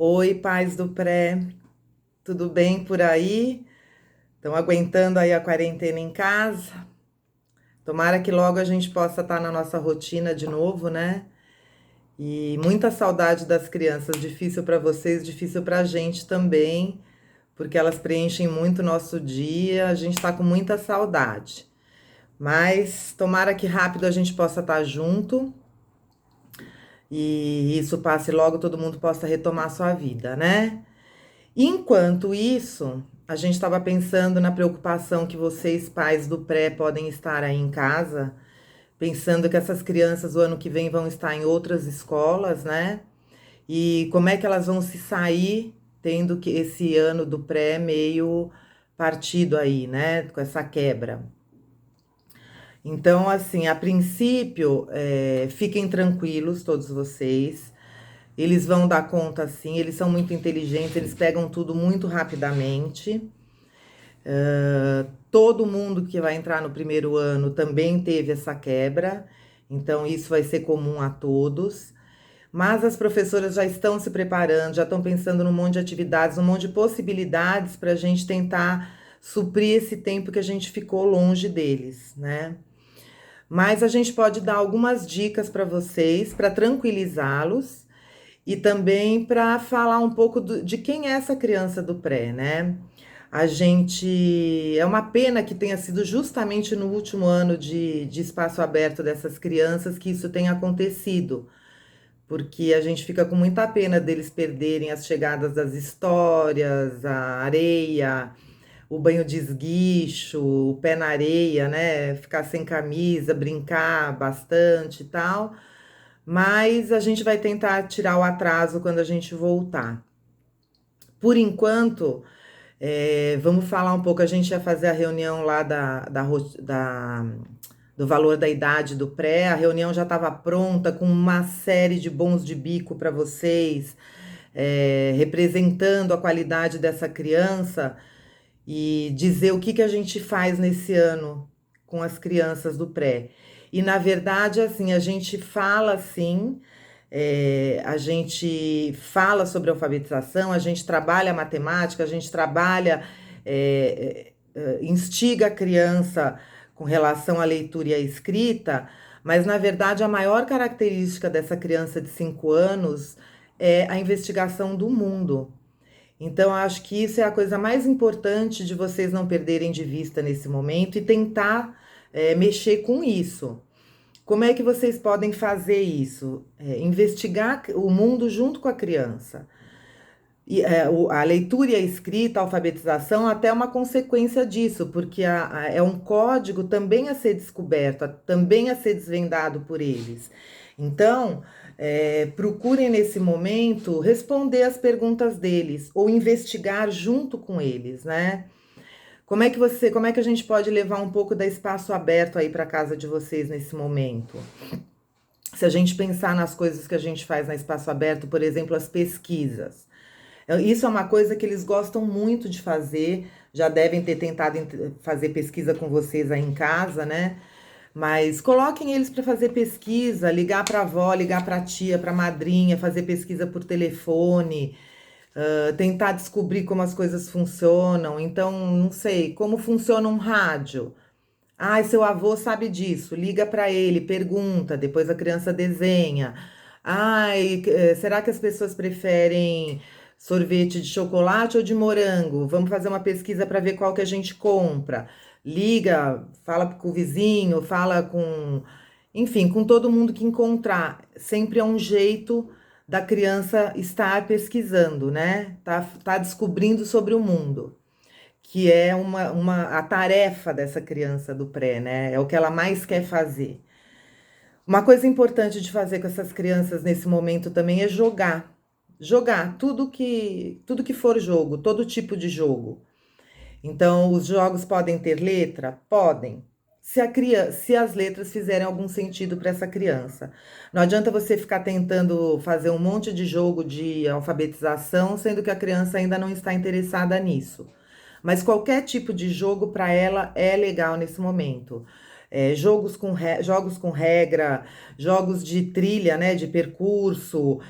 Oi, pais do pré, tudo bem por aí? Estão aguentando aí a quarentena em casa? Tomara que logo a gente possa estar na nossa rotina de novo, né? E muita saudade das crianças, difícil para vocês, difícil para a gente também, porque elas preenchem muito o nosso dia, a gente está com muita saudade. Mas tomara que rápido a gente possa estar junto e isso passe logo, todo mundo possa retomar a sua vida, né? Enquanto isso, a gente estava pensando na preocupação que vocês, pais do pré, podem estar aí em casa, pensando que essas crianças o ano que vem vão estar em outras escolas, né? E como é que elas vão se sair tendo que esse ano do pré meio partido aí, né? Com essa quebra. Então, assim, a princípio, fiquem tranquilos, todos vocês. Eles vão dar conta, sim, eles são muito inteligentes, eles pegam tudo muito rapidamente. Todo mundo que vai entrar no primeiro ano também teve essa quebra, então isso vai ser comum a todos. Mas as professoras já estão se preparando, já estão pensando num monte de atividades, um monte de possibilidades para a gente tentar suprir esse tempo que a gente ficou longe deles, né? Mas a gente pode dar algumas dicas para vocês, para tranquilizá-los e também para falar um pouco de quem é essa criança do pré, né? A gente. É uma pena que tenha sido justamente no último ano de espaço aberto dessas crianças que isso tenha acontecido, porque a gente fica com muita pena deles perderem as chegadas das histórias, a areia, o banho de esguicho, o pé na areia, né? Ficar sem camisa, brincar bastante e tal. Mas a gente vai tentar tirar o atraso quando a gente voltar. Por enquanto, vamos falar um pouco. A gente ia fazer a reunião lá do valor da idade do pré. A reunião já estava pronta com uma série de bons de bico para vocês, representando a qualidade dessa criança e dizer o que que a gente faz nesse ano com as crianças do pré. E na verdade, assim, a gente fala assim, a gente fala sobre alfabetização, a gente trabalha matemática, a gente trabalha, instiga a criança com relação à leitura e à escrita, mas na verdade a maior característica dessa criança de 5 anos é a investigação do mundo. Então, acho que isso é a coisa mais importante de vocês não perderem de vista nesse momento e tentar mexer com isso. Como é que vocês podem fazer isso? Investigar o mundo junto com a criança. E, a leitura e a escrita, a alfabetização, até é uma consequência disso, porque é um código também a ser descoberto, também a ser desvendado por eles. Então, procurem nesse momento responder as perguntas deles ou investigar junto com eles, né? Como é que a gente pode levar um pouco da espaço aberto aí para casa de vocês nesse momento? Se a gente pensar nas coisas que a gente faz na espaço aberto, por exemplo, as pesquisas. Isso é uma coisa que eles gostam muito de fazer, já devem ter tentado fazer pesquisa com vocês aí em casa, né? Mas coloquem eles para fazer pesquisa, ligar para a avó, ligar para a tia, para a madrinha, fazer pesquisa por telefone, tentar descobrir como as coisas funcionam. Então, não sei, como funciona um rádio. Ah, seu avô sabe disso, liga para ele, pergunta, depois a criança desenha. Ai, será que as pessoas preferem sorvete de chocolate ou de morango? Vamos fazer uma pesquisa para ver qual que a gente compra. Liga, fala com o vizinho, fala com, enfim, com todo mundo que encontrar. Sempre é um jeito da criança estar pesquisando, né? Tá descobrindo sobre o mundo, que é a tarefa dessa criança do pré, né? É o que ela mais quer fazer. Uma coisa importante de fazer com essas crianças nesse momento também é jogar. Jogar tudo que for jogo, todo tipo de jogo. Então, os jogos podem ter letra? Podem. Se as letras fizerem algum sentido para essa criança. Não adianta você ficar tentando fazer um monte de jogo de alfabetização, sendo que a criança ainda não está interessada nisso. Mas qualquer tipo de jogo para ela é legal nesse momento. jogos com regra, jogos de trilha, né, de percurso,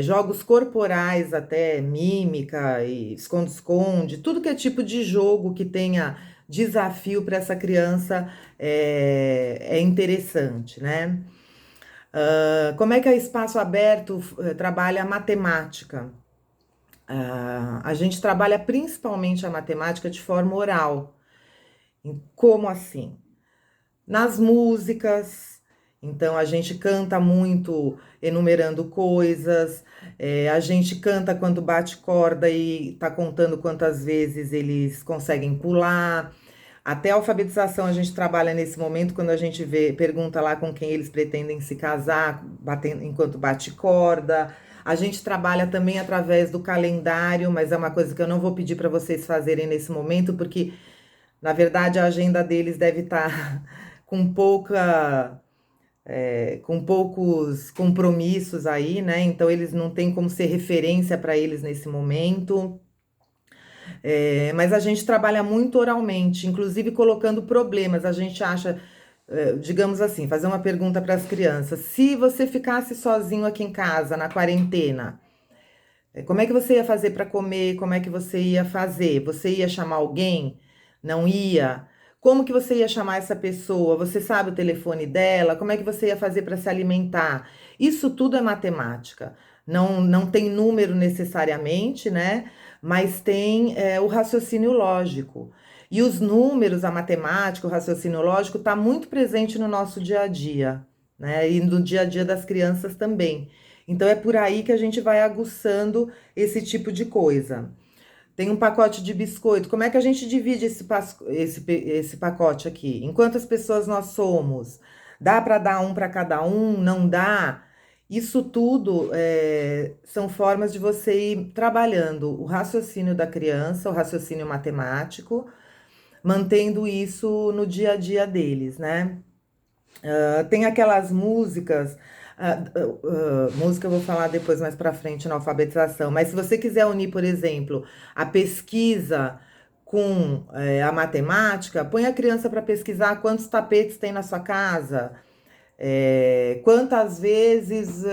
jogos corporais até, mímica e esconde-esconde, tudo que é tipo de jogo que tenha desafio para essa criança é interessante, né? Como é que a Espaço Aberto trabalha a matemática? A gente trabalha principalmente a matemática de forma oral. Como assim? Nas músicas, então a gente canta muito enumerando coisas, a gente canta quando bate corda e está contando quantas vezes eles conseguem pular. Até a alfabetização a gente trabalha nesse momento, quando a gente pergunta lá com quem eles pretendem se casar, batendo, enquanto bate corda. A gente trabalha também através do calendário, mas é uma coisa que eu não vou pedir para vocês fazerem nesse momento, porque na verdade a agenda deles deve estar com com poucos compromissos aí, né? Então eles não têm como ser referência para eles nesse momento. Mas a gente trabalha muito oralmente, inclusive colocando problemas. A gente acha, digamos assim, fazer uma pergunta para as crianças: se você ficasse sozinho aqui em casa na quarentena, como é que você ia fazer para comer? Como é que você ia fazer? Você ia chamar alguém? Não ia? Como que você ia chamar essa pessoa? Você sabe o telefone dela? Como é que você ia fazer para se alimentar? Isso tudo é matemática. Não tem número necessariamente, né? Mas tem o raciocínio lógico. E os números, a matemática, o raciocínio lógico está muito presente no nosso dia a dia, né? E no dia a dia das crianças também. Então é por aí que a gente vai aguçando esse tipo de coisa. Tem um pacote de biscoito. Como é que a gente divide esse pacote aqui? Em quantas pessoas nós somos? Dá para dar um para cada um? Não dá? Isso tudo são formas de você ir trabalhando o raciocínio da criança, o raciocínio matemático, mantendo isso no dia a dia deles, né? Tem aquelas músicas, música eu vou falar depois mais para frente na alfabetização, mas se você quiser unir, por exemplo, a pesquisa com a matemática, põe a criança para pesquisar quantos tapetes tem na sua casa, quantas vezes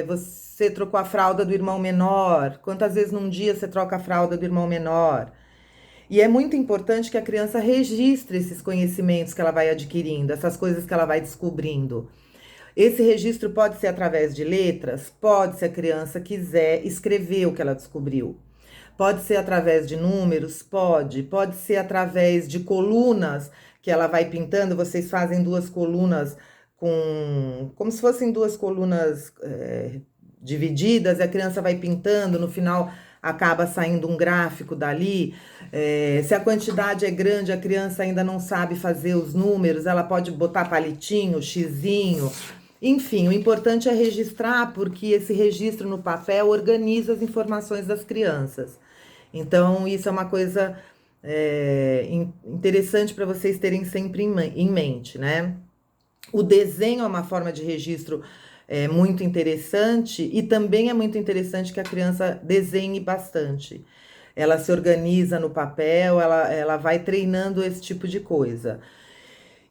você trocou a fralda do irmão menor, quantas vezes num dia você troca a fralda do irmão menor. E é muito importante que a criança registre esses conhecimentos que ela vai adquirindo, essas coisas que ela vai descobrindo. Esse registro pode ser através de letras, pode, se a criança quiser escrever o que ela descobriu. Pode ser através de números, pode ser através de colunas que ela vai pintando. Vocês fazem duas colunas como se fossem duas colunas divididas, e a criança vai pintando, no final acaba saindo um gráfico dali. Se a quantidade é grande, a criança ainda não sabe fazer os números, ela pode botar palitinho, xizinho. Enfim, o importante é registrar, porque esse registro no papel organiza as informações das crianças. Então, isso é uma coisa interessante para vocês terem sempre em mente, né? O desenho é uma forma de registro muito interessante, e também é muito interessante que a criança desenhe bastante. Ela se organiza no papel, ela vai treinando esse tipo de coisa.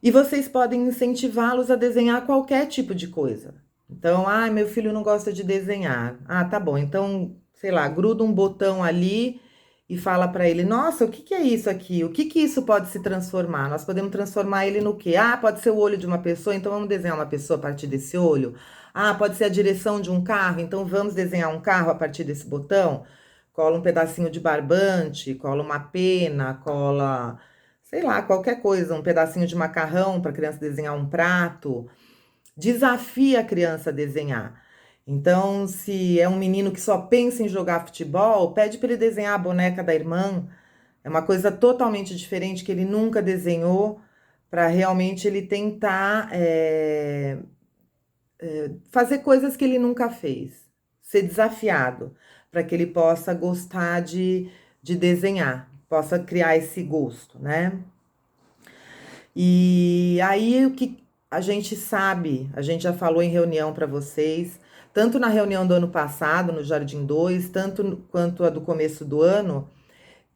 E vocês podem incentivá-los a desenhar qualquer tipo de coisa. Então, meu filho não gosta de desenhar. Ah, tá bom. Então, sei lá, gruda um botão ali e fala para ele: Nossa, o que que é isso aqui? O que que isso pode se transformar? Nós podemos transformar ele no quê? Ah, pode ser o olho de uma pessoa, então vamos desenhar uma pessoa a partir desse olho. Ah, pode ser a direção de um carro, então vamos desenhar um carro a partir desse botão. Cola um pedacinho de barbante, cola uma pena, cola, sei lá, qualquer coisa, um pedacinho de macarrão para a criança desenhar um prato. Desafia a criança a desenhar. Então, se é um menino que só pensa em jogar futebol, pede para ele desenhar a boneca da irmã. É uma coisa totalmente diferente que ele nunca desenhou, para realmente ele tentar fazer coisas que ele nunca fez, ser desafiado, para que ele possa gostar de desenhar, possa criar esse gosto, né? E aí o que a gente sabe, a gente já falou em reunião para vocês, tanto na reunião do ano passado, no Jardim 2, quanto a do começo do ano,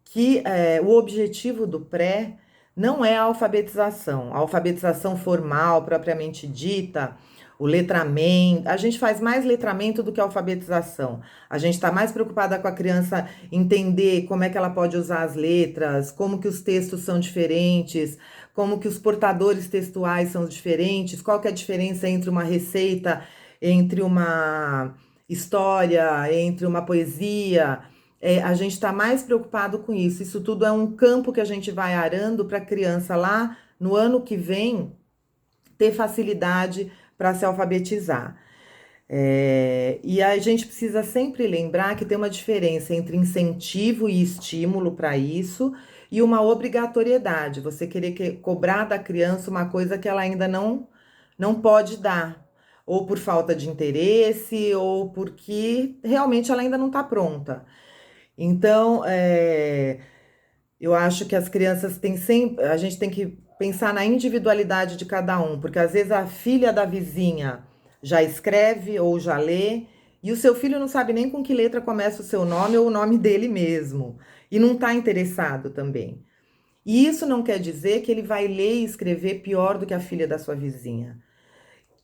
que o objetivo do pré não é a alfabetização. A alfabetização formal, propriamente dita, o letramento. A gente faz mais letramento do que alfabetização. A gente está mais preocupada com a criança entender como é que ela pode usar as letras, como que os textos são diferentes, como que os portadores textuais são diferentes, qual que é a diferença entre uma receita, entre uma história, entre uma poesia. A gente está mais preocupado com isso. Isso tudo é um campo que a gente vai arando para a criança lá no ano que vem ter facilidade para se alfabetizar. E a gente precisa sempre lembrar que tem uma diferença entre incentivo e estímulo para isso e uma obrigatoriedade. Você querer cobrar da criança uma coisa que ela ainda não pode dar, ou por falta de interesse, ou porque realmente ela ainda não está pronta. Então, eu acho que as crianças têm sempre. A gente tem que pensar na individualidade de cada um, porque às vezes a filha da vizinha já escreve ou já lê, e o seu filho não sabe nem com que letra começa o seu nome ou o nome dele mesmo, e não está interessado também. E isso não quer dizer que ele vai ler e escrever pior do que a filha da sua vizinha.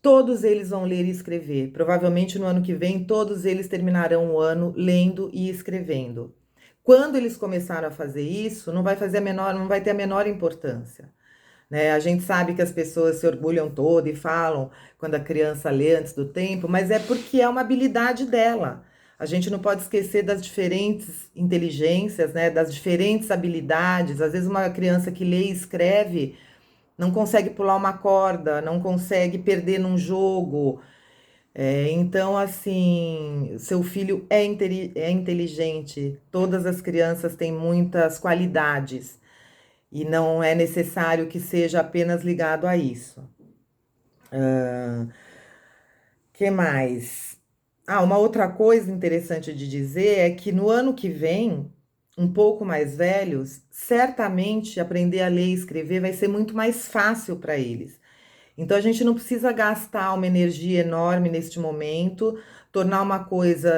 Todos eles vão ler e escrever. Provavelmente no ano que vem, todos eles terminarão o ano lendo e escrevendo. Quando eles começaram a fazer isso, não vai ter a menor importância, né? A gente sabe que as pessoas se orgulham todo e falam quando a criança lê antes do tempo, mas é porque é uma habilidade dela. A gente não pode esquecer das diferentes inteligências, né? Das diferentes habilidades. Às vezes uma criança que lê e escreve não consegue pular uma corda, não consegue perder num jogo. Então, assim, seu filho é inteligente, todas as crianças têm muitas qualidades e não é necessário que seja apenas ligado a isso. Que mais? Uma outra coisa interessante de dizer é que no ano que vem, um pouco mais velhos, certamente aprender a ler e escrever vai ser muito mais fácil para eles. Então a gente não precisa gastar uma energia enorme neste momento, tornar uma coisa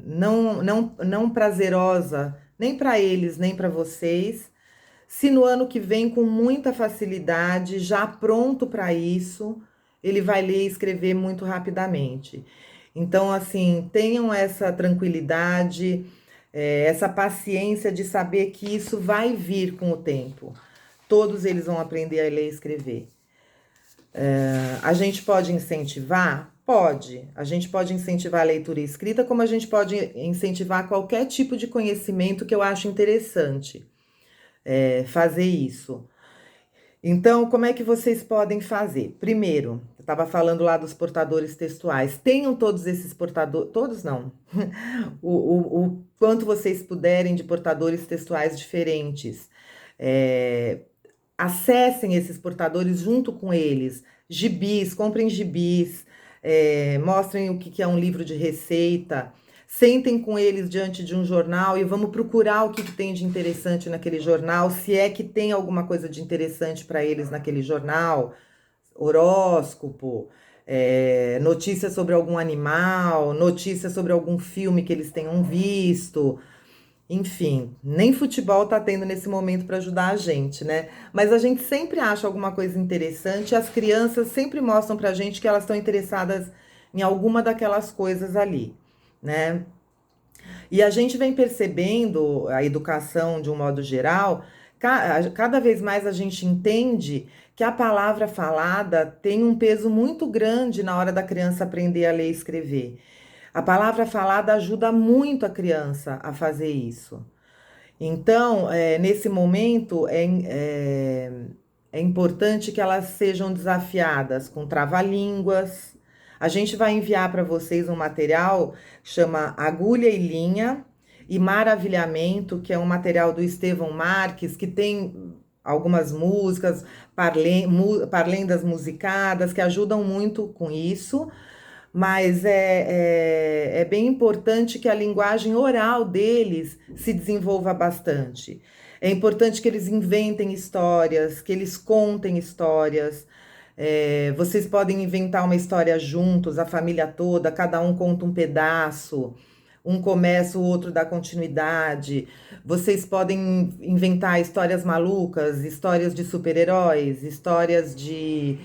não prazerosa nem para eles, nem para vocês. Se no ano que vem, com muita facilidade, já pronto para isso, ele vai ler e escrever muito rapidamente. Então, assim, tenham essa tranquilidade, essa paciência de saber que isso vai vir com o tempo. Todos eles vão aprender a ler e escrever. A gente pode incentivar? Pode. A gente pode incentivar a leitura e escrita, como a gente pode incentivar qualquer tipo de conhecimento que eu acho interessante fazer isso. Então, como é que vocês podem fazer? Primeiro, eu estava falando lá dos portadores textuais. Tenham todos esses portadores, todos não, o quanto vocês puderem de portadores textuais diferentes. Acessem esses portadores junto com eles. Gibis, comprem gibis, mostrem o que é um livro de receita. Sentem com eles diante de um jornal e vamos procurar o que tem de interessante naquele jornal, se é que tem alguma coisa de interessante para eles naquele jornal, horóscopo, notícias sobre algum animal, notícias sobre algum filme que eles tenham visto. Enfim, nem futebol tá tendo nesse momento para ajudar a gente, né? Mas a gente sempre acha alguma coisa interessante, e as crianças sempre mostram pra gente que elas estão interessadas em alguma daquelas coisas ali, né? E a gente vem percebendo a educação de um modo geral, cada vez mais a gente entende que a palavra falada tem um peso muito grande na hora da criança aprender a ler e escrever. A palavra falada ajuda muito a criança a fazer isso. Então, nesse momento, é importante que elas sejam desafiadas com trava-línguas. A gente vai enviar para vocês um material que chama Agulha e Linha e Maravilhamento, que é um material do Estevão Marques, que tem algumas músicas, parlendas musicadas, que ajudam muito com isso. Mas é bem importante que a linguagem oral deles se desenvolva bastante. É importante que eles inventem histórias, que eles contem histórias. Vocês podem inventar uma história juntos, a família toda, cada um conta um pedaço. um começa, o outro dá continuidade. Vocês podem inventar histórias malucas, histórias de super-heróis, histórias de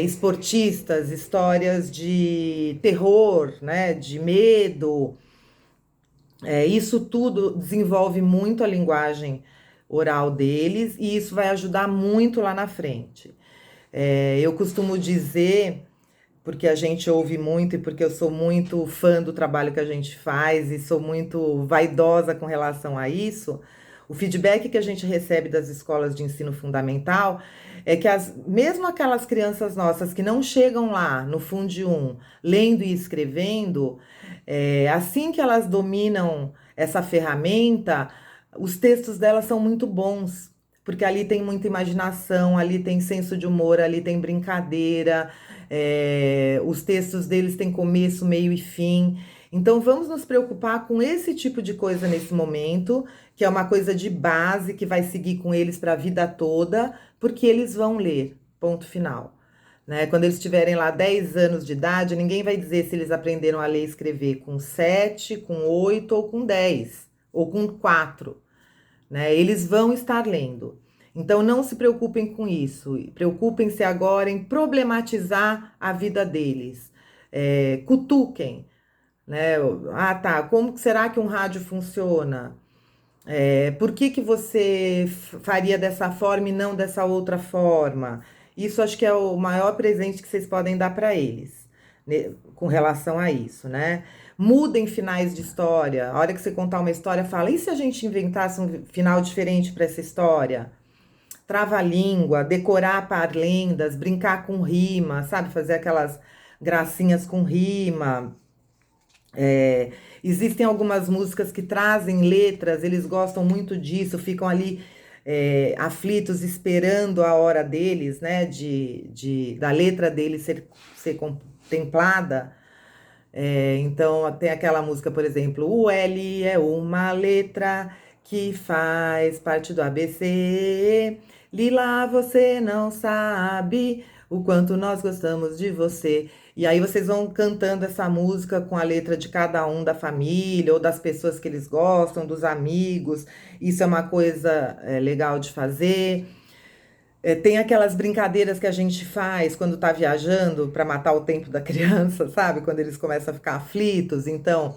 esportistas, histórias de terror, né? De medo. Isso tudo desenvolve muito a linguagem oral deles e isso vai ajudar muito lá na frente. Eu costumo dizer, porque a gente ouve muito e porque eu sou muito fã do trabalho que a gente faz e sou muito vaidosa com relação a isso, o feedback que a gente recebe das escolas de ensino fundamental é que mesmo aquelas crianças nossas que não chegam lá no Fundi 1, lendo e escrevendo, assim que elas dominam essa ferramenta, os textos delas são muito bons, porque ali tem muita imaginação, ali tem senso de humor, ali tem brincadeira, os textos deles têm começo, meio e fim. Então vamos nos preocupar com esse tipo de coisa nesse momento, que é uma coisa de base que vai seguir com eles para a vida toda, porque eles vão ler, ponto final. Né? Quando eles tiverem lá 10 anos de idade, ninguém vai dizer se eles aprenderam a ler e escrever com 7, com 8 ou com 10, ou com 4. Né? Eles vão estar lendo. Então não se preocupem com isso. Preocupem-se agora em problematizar a vida deles. Cutuquem, né? Ah, tá. Como que será que um rádio funciona? Por que que você faria dessa forma e não dessa outra forma? Isso acho que é o maior presente que vocês podem dar para eles, né, com relação a isso, né? Mudem finais de história. A hora que você contar uma história, fala: e se a gente inventasse um final diferente para essa história? Trava-língua, decorar parlendas, brincar com rima, sabe? Fazer aquelas gracinhas com rima. Existem algumas músicas que trazem letras, eles gostam muito disso, ficam ali aflitos, esperando a hora deles, né, da letra deles ser contemplada. Então, tem aquela música, por exemplo, o L é uma letra que faz parte do ABC. Lila, você não sabe o quanto nós gostamos de você. E aí vocês vão cantando essa música com a letra de cada um da família ou das pessoas que eles gostam, dos amigos. Isso é uma coisa legal de fazer. Tem aquelas brincadeiras que a gente faz quando tá viajando para matar o tempo da criança, sabe? Quando eles começam a ficar aflitos. Então,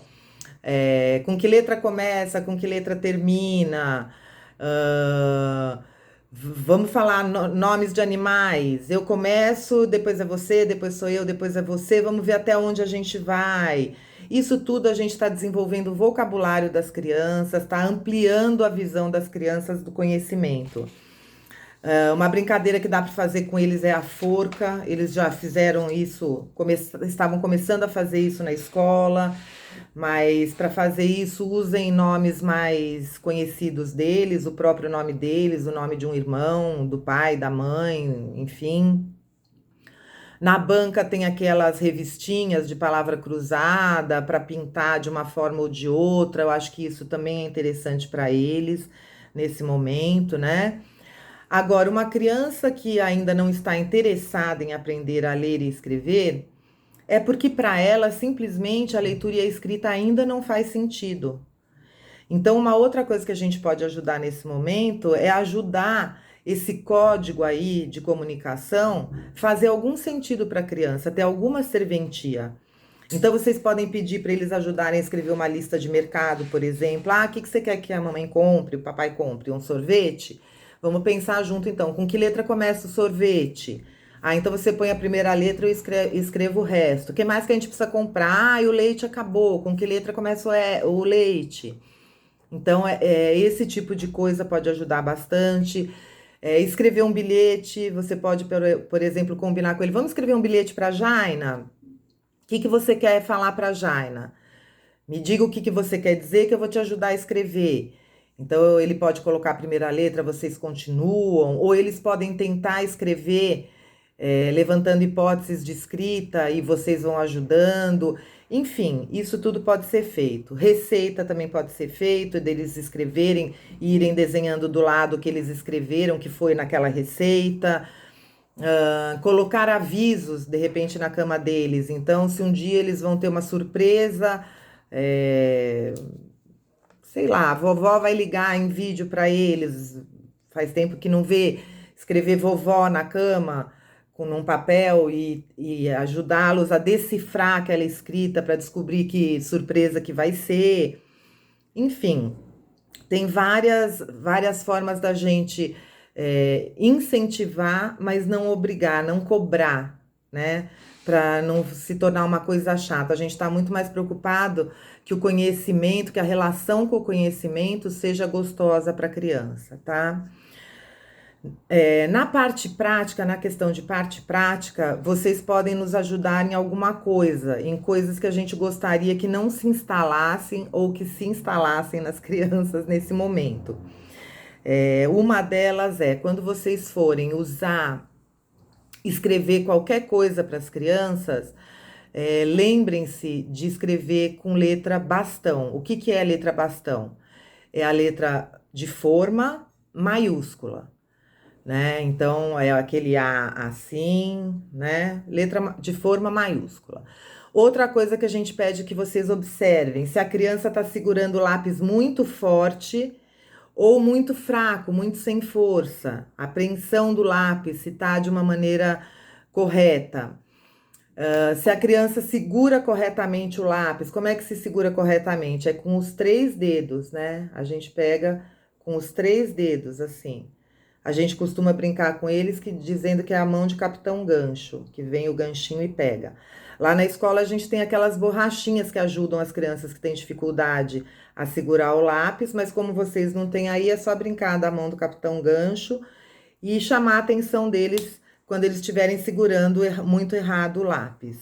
com que letra começa, com que letra termina? Ah, vamos falar nomes de animais. Eu começo, depois é você, depois sou eu, depois é você. Vamos ver até onde a gente vai. Isso tudo a gente está desenvolvendo o vocabulário das crianças, está ampliando a visão das crianças do conhecimento. Uma brincadeira que dá para fazer com eles é a forca. Eles já fizeram isso, estavam começando a fazer isso na escola, mas para fazer isso, usem nomes mais conhecidos deles, o próprio nome deles, o nome de um irmão, do pai, da mãe, enfim. Na banca tem aquelas revistinhas de palavra cruzada para pintar de uma forma ou de outra. Eu acho que isso também é interessante para eles nesse momento, né? Agora, uma criança que ainda não está interessada em aprender a ler e escrever, é porque para ela simplesmente a leitura e a escrita ainda não faz sentido. Então, uma outra coisa que a gente pode ajudar nesse momento é ajudar esse código aí de comunicação fazer algum sentido para a criança, ter alguma serventia. Então, vocês podem pedir para eles ajudarem a escrever uma lista de mercado, por exemplo. Ah, o que você quer que a mamãe compre, o papai compre? Um sorvete? Vamos pensar junto, então. Com que letra começa o sorvete? Ah, então você põe a primeira letra e eu escrevo o resto. O que mais que a gente precisa comprar? Ah, e o leite acabou. Com que letra começa o leite? Então, esse tipo de coisa pode ajudar bastante. Escrever um bilhete, você pode, por exemplo, combinar com ele. Vamos escrever um bilhete para a Jaina? O que você quer falar para a Jaina? Me diga o que você quer dizer que eu vou te ajudar a escrever. Então, ele pode colocar a primeira letra, vocês continuam, ou eles podem tentar escrever, levantando hipóteses de escrita e vocês vão ajudando. Enfim, isso tudo pode ser feito. Receita também pode ser feito, deles escreverem e irem desenhando do lado o que eles escreveram, que foi naquela receita. Colocar avisos de repente na cama deles. Então, se um dia eles vão ter uma surpresa, É, sei lá, a vovó vai ligar em vídeo para eles, faz tempo que não vê, escrever vovó na cama com um papel e ajudá-los a decifrar aquela escrita para descobrir que surpresa que vai ser. Enfim, tem várias formas da gente incentivar, mas não obrigar, não cobrar, né? Para não se tornar uma coisa chata. A gente está muito mais preocupado que o conhecimento, que a relação com o conhecimento seja gostosa para a criança, tá? Na parte prática, na questão de parte prática, vocês podem nos ajudar em alguma coisa, em coisas que a gente gostaria que não se instalassem ou que se instalassem nas crianças nesse momento. Uma delas é quando vocês forem escrever qualquer coisa para as crianças, lembrem-se de escrever com letra bastão. O que que é a letra bastão? É a letra de forma maiúscula, né? Então é aquele A assim, né? Letra de forma maiúscula. Outra coisa que a gente pede que vocês observem, se a criança está segurando o lápis muito forte ou muito fraco, muito sem força, a apreensão do lápis, se está de uma maneira correta. Se a criança segura corretamente o lápis, como é que se segura corretamente? É com os 3 dedos, né? A gente pega com os 3 dedos, assim. A gente costuma brincar com eles dizendo que é a mão de Capitão Gancho, que vem o ganchinho e pega. Lá na escola a gente tem aquelas borrachinhas que ajudam as crianças que têm dificuldade a segurar o lápis, mas como vocês não têm aí, é só brincar da mão do Capitão Gancho e chamar a atenção deles quando eles estiverem segurando muito errado o lápis.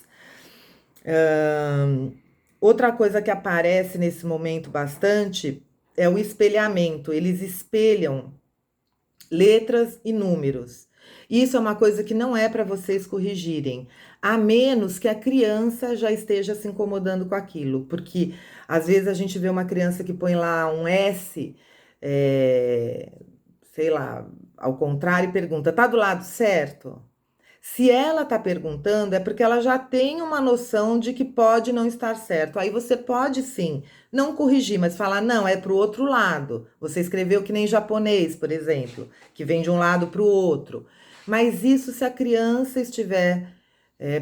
Outra coisa que aparece nesse momento bastante é o espelhamento. Eles espelham letras e números. Isso é uma coisa que não é para vocês corrigirem, a menos que a criança já esteja se incomodando com aquilo, porque às vezes a gente vê uma criança que põe lá um S, é, sei lá, ao contrário, e pergunta: tá do lado certo? Se ela está perguntando, é porque ela já tem uma noção de que pode não estar certo. Aí você pode sim, não corrigir, mas falar, não, é para o outro lado. Você escreveu que nem japonês, por exemplo, que vem de um lado para o outro. Mas isso se a criança estiver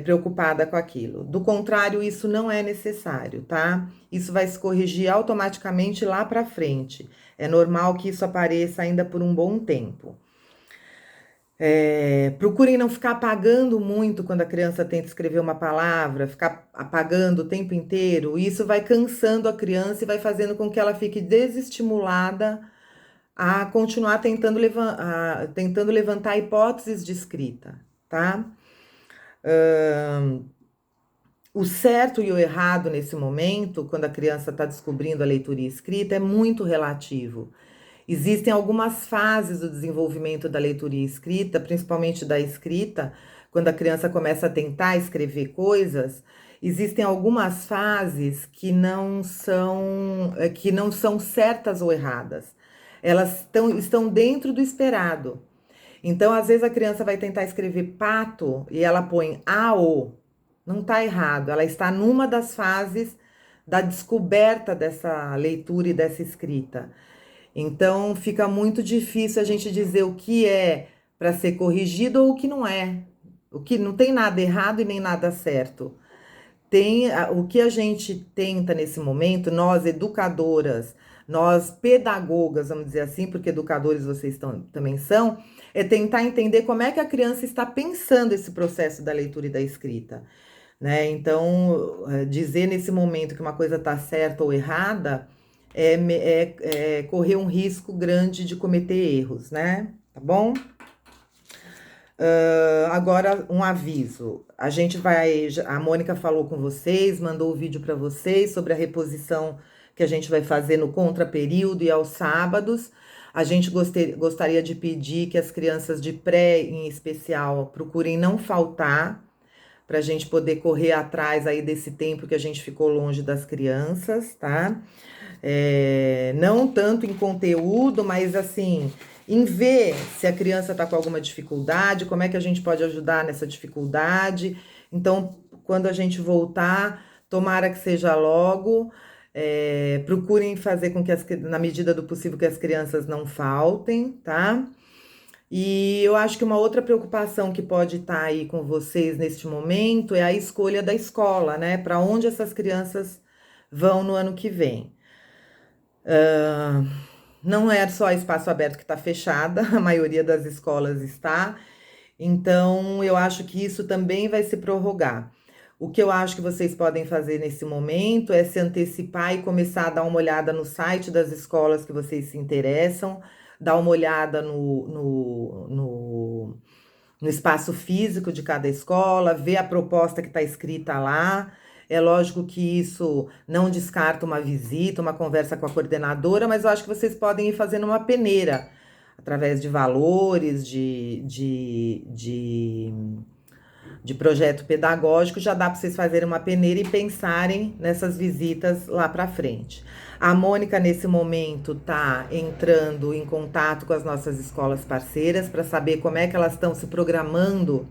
preocupada com aquilo. Do contrário, isso não é necessário, tá? Isso vai se corrigir automaticamente lá para frente. É normal que isso apareça ainda por um bom tempo. Procurem não ficar apagando muito quando a criança tenta escrever uma palavra, ficar apagando o tempo inteiro. Isso vai cansando a criança e vai fazendo com que ela fique desestimulada a continuar tentando levantar hipóteses de escrita, tá? O certo e o errado nesse momento, quando a criança está descobrindo a leitura e escrita, é muito relativo. Existem algumas fases do desenvolvimento da leitura e escrita, principalmente da escrita, quando a criança começa a tentar escrever coisas, existem algumas fases que não são certas ou erradas. Elas estão dentro do esperado. Então, às vezes, a criança vai tentar escrever pato e ela põe AO. Não está errado, ela está numa das fases da descoberta dessa leitura e dessa escrita. Então, fica muito difícil a gente dizer o que é para ser corrigido ou o que não é. O que não tem nada errado e nem nada certo. O que a gente tenta nesse momento, nós educadoras, nós pedagogas, vamos dizer assim, porque educadores vocês também são, é tentar entender como é que a criança está pensando esse processo da leitura e da escrita, né? Então, dizer nesse momento que uma coisa está certa ou errada é correr um risco grande de cometer erros, né? Tá bom? Agora, um aviso. A Mônica falou com vocês, mandou o vídeo para vocês sobre a reposição que a gente vai fazer no contraperíodo e aos sábados. A gente gostaria de pedir que as crianças de pré, em especial, procurem não faltar, para a gente poder correr atrás aí desse tempo que a gente ficou longe das crianças, tá? Não tanto em conteúdo, mas assim, em ver se a criança está com alguma dificuldade, como é que a gente pode ajudar nessa dificuldade. Então, quando a gente voltar, tomara que seja logo, Procurem fazer com que, na medida do possível, que as crianças não faltem, tá? E eu acho que uma outra preocupação que pode estar aí com vocês neste momento é a escolha da escola, né? Para onde essas crianças vão no ano que vem. Não é só espaço aberto que está fechada, a maioria das escolas está. Então, eu acho que isso também vai se prorrogar. O que eu acho que vocês podem fazer nesse momento é se antecipar e começar a dar uma olhada no site das escolas que vocês se interessam, dar uma olhada no espaço físico de cada escola, ver a proposta que está escrita lá. É lógico que isso não descarta uma visita, uma conversa com a coordenadora, mas eu acho que vocês podem ir fazendo uma peneira através de valores, de projeto pedagógico, já dá para vocês fazerem uma peneira e pensarem nessas visitas lá para frente. A Mônica, nesse momento, está entrando em contato com as nossas escolas parceiras para saber como é que elas estão se programando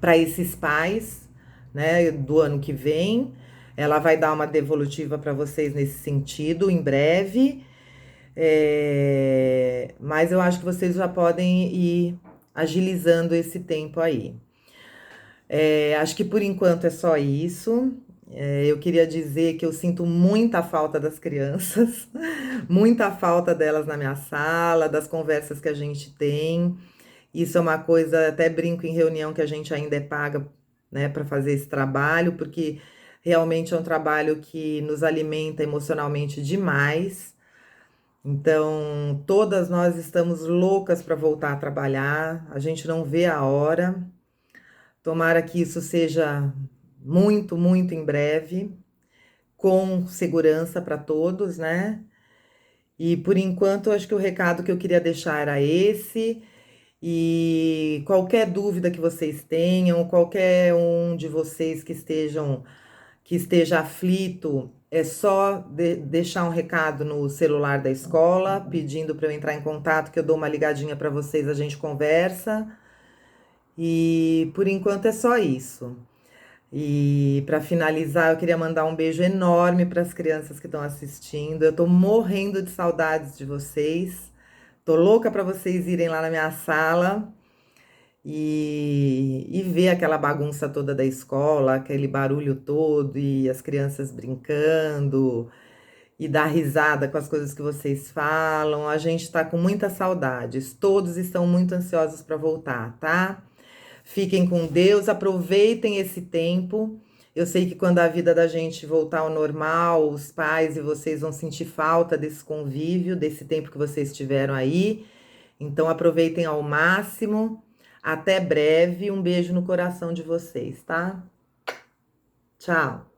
para esses pais, né, do ano que vem. Ela vai dar uma devolutiva para vocês nesse sentido em breve. Mas eu acho que vocês já podem ir agilizando esse tempo aí. Acho que por enquanto é só isso. Eu queria dizer que eu sinto muita falta das crianças, muita falta delas na minha sala, das conversas que a gente tem. Isso é uma coisa, até brinco em reunião, que a gente ainda é paga, né, para fazer esse trabalho, porque realmente é um trabalho que nos alimenta emocionalmente demais. Então, todas nós estamos loucas para voltar a trabalhar, a gente não vê a hora. Tomara que isso seja muito, muito em breve, com segurança para todos, né? E por enquanto, acho que o recado que eu queria deixar era esse. E qualquer dúvida que vocês tenham, qualquer um de vocês que esteja aflito, é só deixar um recado no celular da escola, pedindo para eu entrar em contato, que eu dou uma ligadinha para vocês, a gente conversa. E por enquanto é só isso. E para finalizar, eu queria mandar um beijo enorme para as crianças que estão assistindo. Eu estou morrendo de saudades de vocês. Tô louca para vocês irem lá na minha sala e ver aquela bagunça toda da escola, aquele barulho todo e as crianças brincando e dar risada com as coisas que vocês falam. A gente está com muitas saudades. Todos estão muito ansiosos para voltar, tá? Fiquem com Deus, aproveitem esse tempo. Eu sei que quando a vida da gente voltar ao normal, os pais e vocês vão sentir falta desse convívio, desse tempo que vocês tiveram aí. Então aproveitem ao máximo. Até breve. Um beijo no coração de vocês, tá? Tchau.